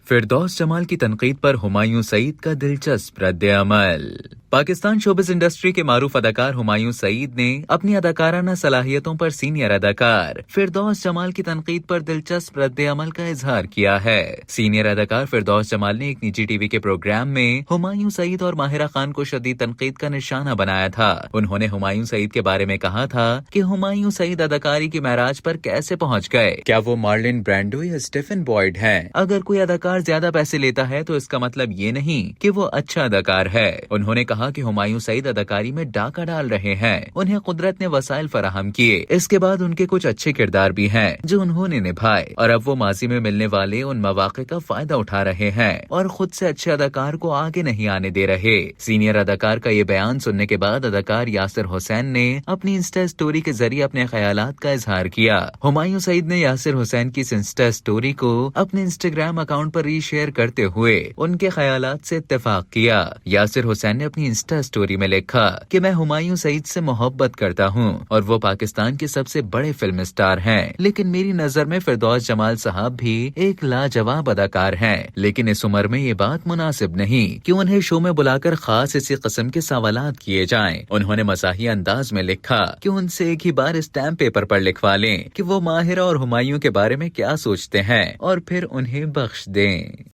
फिरदौस जमाल की तनकीद पर हुमायूं सईद का दिलचस्प रद्द-ए-अमल। पाकिस्तान शोबिस इंडस्ट्री के मारूफ अदाकार हुमायूं सईद ने अपनी अदाकाराना सलाहियतों पर सीनियर अदाकार फिरदौस जमाल की तनकीद पर दिलचस्प रद्द-ए-अमल का इजहार किया है। सीनियर अदाकार फिरदौस जमाल ने एक निजी टीवी के प्रोग्राम में हुमायूं सईद और माहिरा खान को शदीद तनकीद का निशाना बनाया था। उन्होंने हुमायूं सईद के बारे में कहा था कि हुमायूं सईद अदाकारी की महराज पर कैसे पहुँच गए, क्या वो मार्लिन ब्रांडो या स्टीफन बॉयड हैं? अगर कोई अदाकार ज्यादा पैसे लेता है तो इसका मतलब ये नहीं कि वो अच्छा अदाकार है। उन्होंने कहा कि हुमायूं सईद अदाकारी में डाका डाल रहे हैं, उन्हें कुदरत ने वसाइल फराहम किए। इसके बाद उनके कुछ अच्छे किरदार भी हैं जो उन्होंने निभाए और अब वो माजी में मिलने वाले उन मौके का फायदा उठा रहे हैं और खुद से अच्छे अदाकार को आगे नहीं आने दे रहे। सीनियर अदाकार का ये बयान सुनने के बाद अदाकार यासिर हुसैन ने अपनी इंस्टा स्टोरी के जरिए अपने ख्यालात का इजहार किया। हुमायूं सईद ने यासिर हुसैन की इस इंस्टा स्टोरी को अपने इंस्टाग्राम अकाउंट पर रीशेयर करते हुए उनके ख्यालात से इत्तेफाक किया। यासिर हुसैन ने अपनी इंस्टा स्टोरी में लिखा कि मैं हुमायूं सईद से मोहब्बत करता हूं और वो पाकिस्तान के सबसे बड़े फिल्म स्टार हैं, लेकिन मेरी नजर में फिरदौस जमाल साहब भी एक लाजवाब अदाकार हैं। लेकिन इस उम्र में ये बात मुनासिब नहीं कि उन्हें शो में बुलाकर खास इसी किस्म के सवालात किए जाएं। उन्होंने मज़ाहिया अंदाज में लिखा कि उनसे एक ही बार स्टैम्प पेपर पर लिखवा लें कि वो माहिरा और हुमायूं के बारे में क्या सोचते हैं और फिर उन्हें बख्श दें।